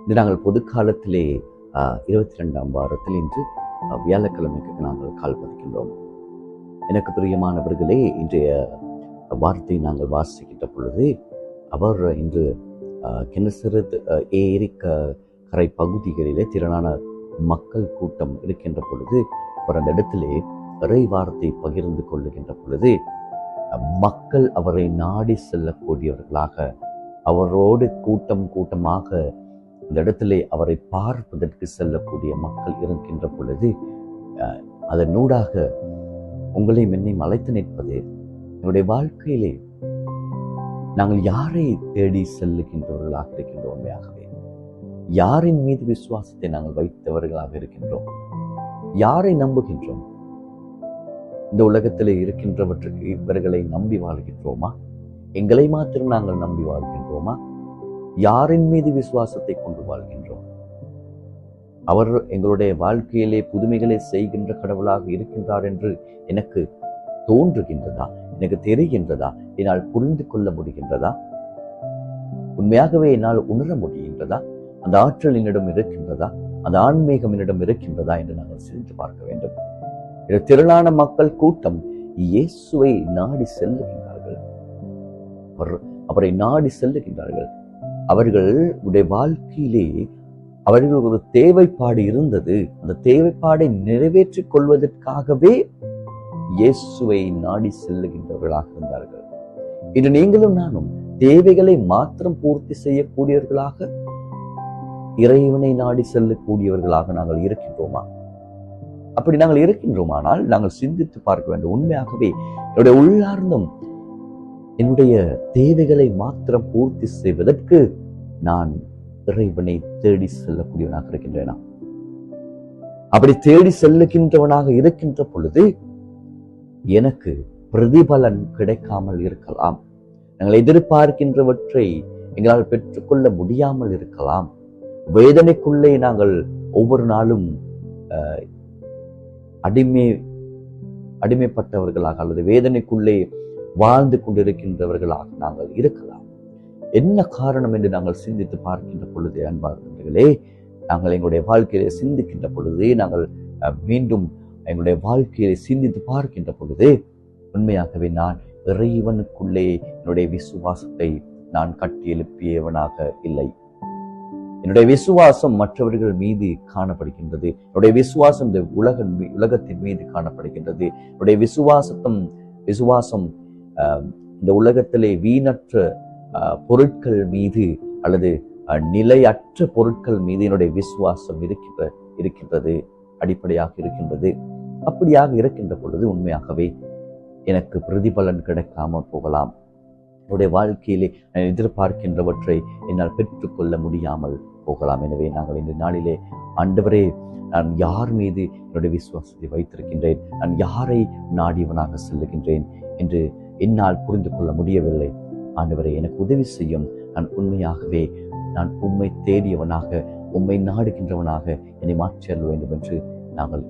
இது நாங்கள் பொது காலத்திலே 22ஆம் வாரத்தில் இன்று வியாழக்கிழமைக்கு நாங்கள் கால் பதிக்கின்றோம். எனக்கு பிரியமானவர்களே, இன்றைய வார்த்தை நாங்கள் வாசிக்கின்ற பொழுது அவர் இன்று கெனசரத் ஏரி கரை பகுதிகளிலே திரளான மக்கள் கூட்டம் இருக்கின்ற பொழுது அவர் அந்த இடத்திலே இறை வார்த்தை பகிர்ந்து கொள்ளுகின்ற பொழுது மக்கள் அவரை நாடி செல்லக்கூடியவர்களாக, அவரோடு கூட்டம் கூட்டமாக அந்த இடத்திலே அவரை பார்ப்பதற்கு செல்லக்கூடிய மக்கள் இருக்கின்ற பொழுது அதனூடாக உங்களையும் என்னையும் அழைத்து நிற்பது, என்னுடைய வாழ்க்கையிலே நாங்கள் யாரை தேடி செல்லுகின்றவர்களாக இருக்கின்றோம்? உண்மையாகவே யாரின் மீது விசுவாசத்தை நாங்கள் வைத்தவர்களாக இருக்கின்றோம்? யாரை நம்புகின்றோம்? இந்த உலகத்திலே இருக்கின்றவற்றுக்கு இவர்களை நம்பி வாழ்கின்றோமா? எங்களை மாத்திரம் நாங்கள் நம்பி வாழ்கின்றோமா? யாரின் மீது விசுவாசத்தை கொண்டு வாழ்கின்றோம்? அவர் எங்களுடைய வாழ்க்கையிலே புதுமைகளை செய்கின்ற கடவுளாக இருக்கின்றார் என்று எனக்கு தோன்றுகின்றதா? எனக்கு தெரிகின்றதா? என்னால் புரிந்து கொள்ள முடிகின்றதா? உண்மையாகவே என்னால் உணர முடிகின்றதா? அந்த ஆற்றல் என்னிடம் இருக்கின்றதா? அந்த ஆன்மீகம் என்னிடம் இருக்கின்றதா என்று நாங்கள் சிந்தித்து பார்க்க வேண்டும். திரளான மக்கள் கூட்டம் இயேசுவை நாடி செல்லுகின்றார்கள். அவரை நாடி செல்லுகின்றார்கள். அவர்களுடைய வாழ்க்கையிலே அவர்களுக்கு ஒரு தேவைப்பாடு இருந்தது. அந்த தேவைப்பாடை நிறைவேற்றிக் கொள்வதற்காகவே இயேசுவை நாடி செல்லுகின்றவர்களாக இருந்தார்கள். இன்று நீங்களும் நானும் தேவைகளை மாத்திரம் பூர்த்தி செய்யக்கூடியவர்களாக, இறைவனை நாடி செல்லக்கூடியவர்களாக நாங்கள் இருக்கின்றோமா? அப்படி நாங்கள் இருக்கின்றோமானால் நாங்கள் சிந்தித்து பார்க்க வேண்டும். உண்மையாகவே என்னுடைய உள்ளார்ந்தும் என்னுடைய தேவைகளை மாத்திரம் பூர்த்தி செய்வதற்கு நான் இறைவனை தேடி செல்லக்கூடியவனாக இருக்கின்றேனா? அப்படி தேடி செல்லுகின்றவனாக இருக்கின்ற பொழுது எனக்கு பிரதிபலன் கிடைக்காமல் இருக்கலாம். நாங்கள் எதிர்பார்க்கின்றவற்றை எங்களால் பெற்றுக்கொள்ள முடியாமல் இருக்கலாம். வேதனைக்குள்ளே நாங்கள் ஒவ்வொரு நாளும் அடிமைப்பட்டவர்களாக அல்லது வேதனைக்குள்ளே வாழ்ந்து கொண்டிருக்கின்றவர்களாக நாங்கள் இருக்கலாம். என்ன காரணம் என்று நாங்கள் சிந்தித்து பார்க்கின்ற பொழுது, அன்பார்ந்தவர்களே, நாங்கள் எங்களுடைய வாழ்க்கையிலே சிந்திக்கின்ற பொழுது, நாங்கள் மீண்டும் எங்களுடைய வாழ்க்கையை சிந்தித்து பார்க்கின்ற பொழுது உண்மையாகவே நான் இறைவனுக்குள்ளே என்னுடைய விசுவாசத்தை நான் கட்டி எழுப்பியவனாக இல்லை. என்னுடைய விசுவாசம் மற்றவர்கள் மீது காணப்படுகின்றது. என்னுடைய விசுவாசம் இந்த உலகத்தின் மீது காணப்படுகின்றது. என்னுடைய விசுவாசம் இந்த உலகத்திலே வீணற்ற பொருட்கள் மீது அல்லது நிலையற்ற பொருட்கள் மீது என்னுடைய விசுவாசம் இருக்கின்றது, அடிப்படையாக இருக்கின்றது. அப்படியாக இருக்கின்ற பொழுது உண்மையாகவே எனக்கு பிரதிபலன் கிடைக்காமல் போகலாம். என்னுடைய வாழ்க்கையிலே நான் எதிர்பார்க்கின்றவற்றை என்னால் பெற்றுக்கொள்ள முடியாமல் போகலாம். எனவே நாங்கள் இந்த நாளிலே, ஆண்டவரே, நான் யார் மீது என்னுடைய விசுவாசத்தை வைத்திருக்கின்றேன், நான் யாரை நாடியவனாக செல்லுகின்றேன் என்று என்னால் புரிந்து கொள்ள முடியவில்லை. ஆண்டவரே, எனக்கு உதவி செய்யும். நான் உண்மையாகவே நான் உம்மை தேடியவனாக, உம்மை நாடுகின்றவனாக என்னை மாற்றி அருள வேண்டும் என்று நாங்கள்